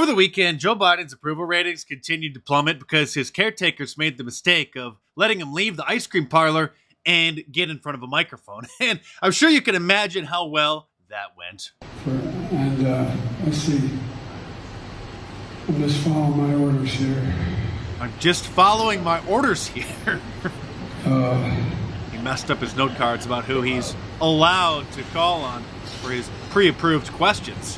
Over the weekend, Joe Biden's approval ratings continued to plummet because his caretakers made the mistake of letting him leave the ice cream parlor and get in front of a microphone. And I'm sure you can imagine how well that went. Let's see. I'm just following my orders here. I'm just following my orders here. He messed up his note cards about who he's allowed to call on for his pre-approved questions.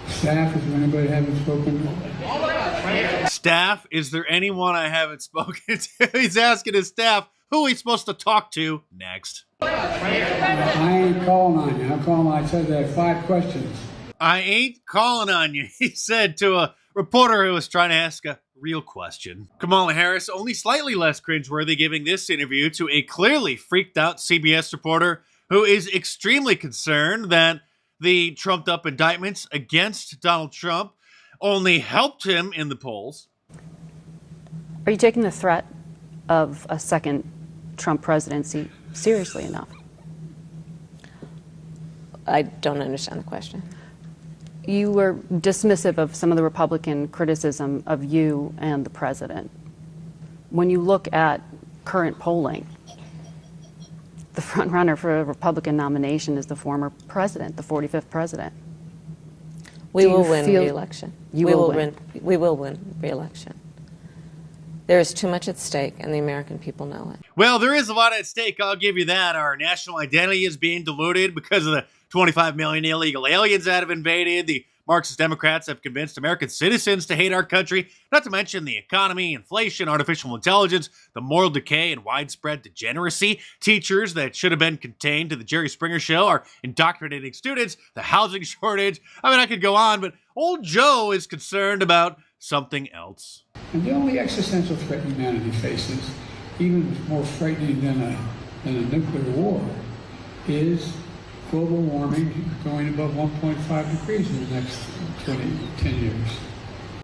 Staff, is there anybody I haven't spoken to? Staff, is there anyone I haven't spoken to? He's asking his staff who he's supposed to talk to next. I ain't calling on you. I'm calling. I said I have 5 questions. I ain't calling on you, he said to a reporter who was trying to ask a real question. Kamala Harris only slightly less cringeworthy, giving this interview to a clearly freaked out CBS reporter who is extremely concerned that the trumped-up indictments against Donald Trump only helped him in the polls. Are you taking the threat of a second Trump presidency seriously enough? I don't understand the question. You were dismissive of some of the Republican criticism of you and the president. When you look at current polling, the front runner for a Republican nomination is the former president, the 45th president. We will win re-election. We will win re-election. There is too much at stake, and the American people know it. Well, there is a lot at stake, I'll give you that. Our national identity is being diluted because of the 25 million illegal aliens that have invaded. The Marxist Democrats have convinced American citizens to hate our country, not to mention the economy, inflation, artificial intelligence, the moral decay, and widespread degeneracy. Teachers that should have been contained to the Jerry Springer show are indoctrinating students, the housing shortage. I mean, I could go on, but old Joe is concerned about something else. And the only existential threat humanity faces, even more frightening than a nuclear war, is global warming going above 1.5 degrees in the next 10 years.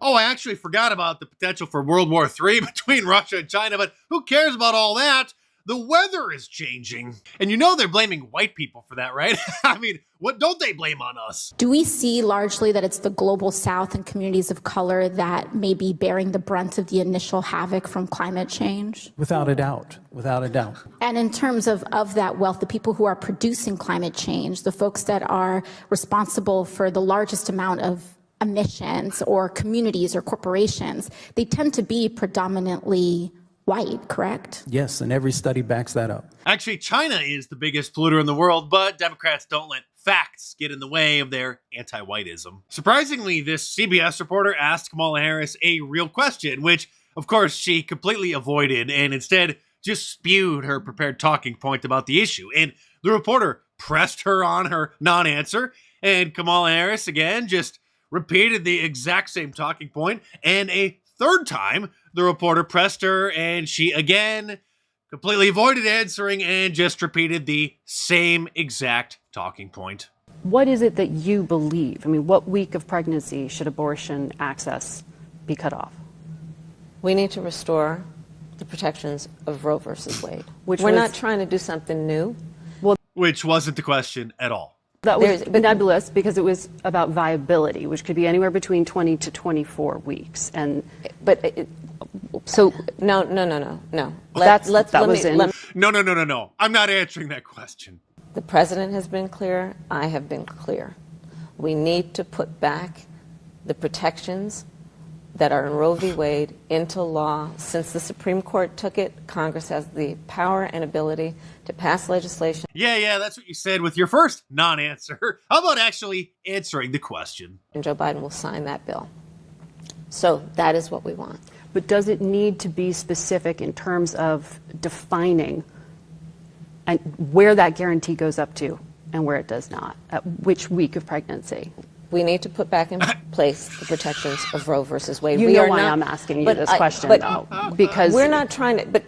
Oh, I actually forgot about the potential for World War III between Russia and China, but who cares about all that? The weather is changing. And you know they're blaming white people for that, right? I mean, what don't they blame on us? Do we see largely that it's the global south and communities of color that may be bearing the brunt of the initial havoc from climate change? Without a doubt, without a doubt. And in terms of that wealth, the people who are producing climate change, the folks that are responsible for the largest amount of emissions or communities or corporations, they tend to be predominantly white, correct? Yes, and every study backs that up. Actually, China is the biggest polluter in the world, but Democrats don't let facts get in the way of their anti-whiteism. Surprisingly, this CBS reporter asked Kamala Harris a real question, which, of course, she completely avoided and instead just spewed her prepared talking point about the issue. And the reporter pressed her on her non-answer, and Kamala Harris, again, just repeated the exact same talking point, and a third time, the reporter pressed her, and she again completely avoided answering and just repeated the same exact talking point. What is it that you believe? I mean, what week of pregnancy should abortion access be cut off? We need to restore the protections of Roe versus Wade. We're not trying to do something new. Which wasn't the question at all. That was nebulous because it was about viability, which could be anywhere between 20 to 24 weeks. No. No. I'm not answering that question. The president has been clear. I have been clear. We need to put back the protections that are in Roe v. Wade into law. Since the Supreme Court took it, Congress has the power and ability to pass legislation. Yeah, that's what you said with your first non-answer. How about actually answering the question? And Joe Biden will sign that bill. So that is what we want. But does it need to be specific in terms of defining and where that guarantee goes up to and where it does not? At which week of pregnancy? We need to put back in place the protections of Roe versus Wade. You know why I'm asking you this question, though, because we're not trying to.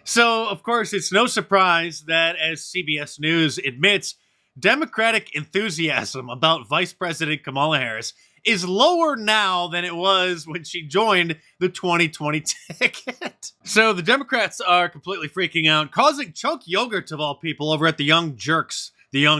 So, of course, it's no surprise that, as CBS News admits, Democratic enthusiasm about Vice President Kamala Harris is lower now than it was when she joined the 2020 ticket. So the Democrats are completely freaking out, causing Chunk Yogurt, of all people, over at the Young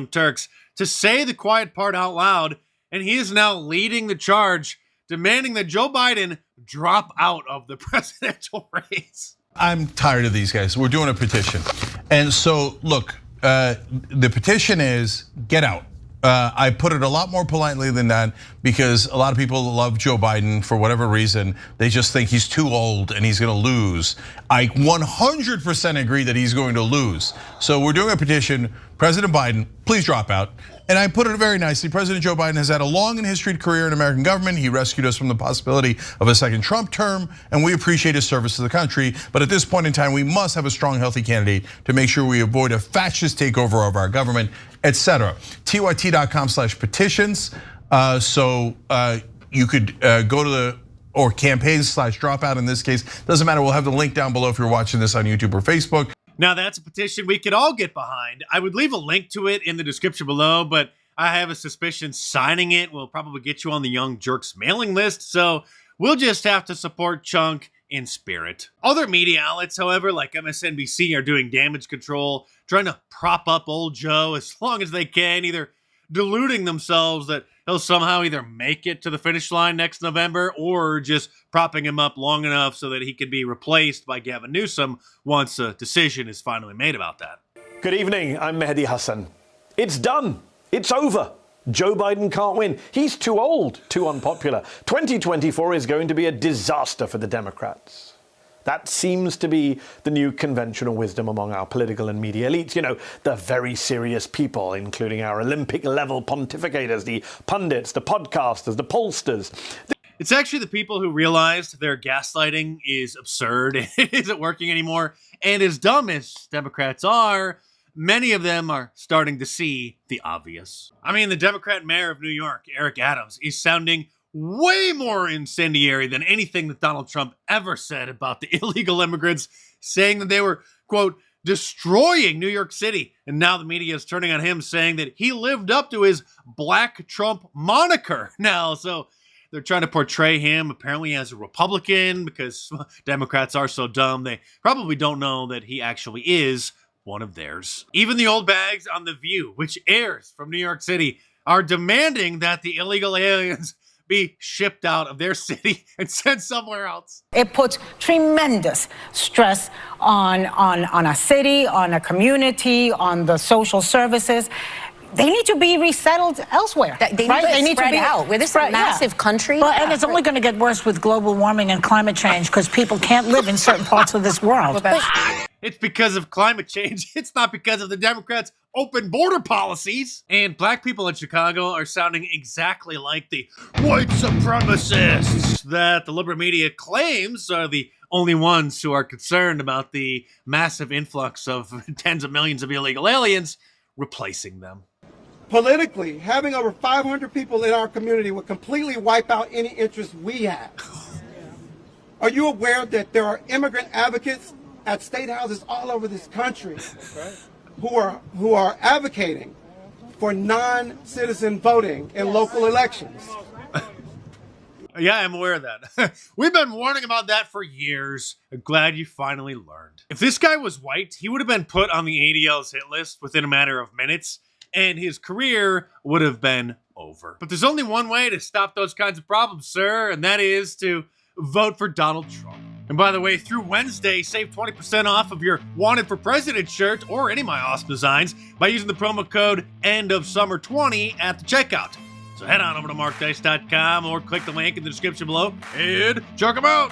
Turks, to say the quiet part out loud and he is now leading the charge, demanding that Joe Biden drop out of the presidential race. I'm tired of these guys. We're doing a petition. And so, look, the petition is get out. I put it a lot more politely than that because a lot of people love Joe Biden for whatever reason. They just think he's too old and he's going to lose. I 100% agree that he's going to lose. So we're doing a petition. President Biden, please drop out. And I put it very nicely. President Joe Biden has had a long and historied career in American government. He rescued us from the possibility of a second Trump term, and we appreciate his service to the country. But at this point in time, we must have a strong, healthy candidate to make sure we avoid a fascist takeover of our government, etc. tyt.com/petitions. So you could go to or campaigns/dropout in this case. Doesn't matter. We'll have the link down below if you're watching this on YouTube or Facebook. Now, that's a petition we could all get behind. I would leave a link to it in the description below, but I have a suspicion signing it will probably get you on the Young Jerks mailing list, so we'll just have to support Chunk in spirit. Other media outlets, however, like MSNBC, are doing damage control, trying to prop up old Joe as long as they can, either deluding themselves that he'll somehow either make it to the finish line next November or just propping him up long enough so that he can be replaced by Gavin Newsom once a decision is finally made about that. Good evening, I'm Mehdi Hassan. It's done. It's over. Joe Biden can't win. He's too old, too unpopular. 2024 is going to be a disaster for the Democrats. That seems to be the new conventional wisdom among our political and media elites. You know, the very serious people, including our Olympic-level pontificators, the pundits, the podcasters, the pollsters. It's actually the people who realized their gaslighting is absurd and it isn't working anymore. And as dumb as Democrats are, many of them are starting to see the obvious. I mean, the Democrat mayor of New York, Eric Adams, is sounding way more incendiary than anything that Donald Trump ever said about the illegal immigrants, saying that they were, quote, destroying New York City. And now the media is turning on him, saying that he lived up to his Black Trump moniker now. So they're trying to portray him apparently as a Republican because Democrats are so dumb. They probably don't know that he actually is one of theirs. Even the old bags on The View, which airs from New York City, are demanding that the illegal aliens be shipped out of their city and sent somewhere else. It puts tremendous stress on a city, on a community, on the social services. They need to be resettled elsewhere. They need to spread out. We're this massive country. Well, and it's only going to get worse with global warming and climate change because people can't live in certain parts of this world. It's because of climate change. It's not because of the Democrats' open border policies. And black people in Chicago are sounding exactly like the white supremacists that the liberal media claims are the only ones who are concerned about the massive influx of tens of millions of illegal aliens replacing them. Politically, having over 500 people in our community would completely wipe out any interest we have. Are you aware that there are immigrant advocates at state houses all over this country who are advocating for non-citizen voting in local elections? Yeah, I'm aware of that. We've been warning about that for years. I'm glad you finally learned. If this guy was white, he would have been put on the ADL's hit list within a matter of minutes, and his career would have been over. But there's only one way to stop those kinds of problems, sir, and that is to vote for Donald Trump. And by the way, through Wednesday, save 20% off of your Wanted for President shirt or any of my awesome designs by using the promo code ENDOFSUMMER20 at the checkout. So head on over to markdice.com or click the link in the description below and check them out.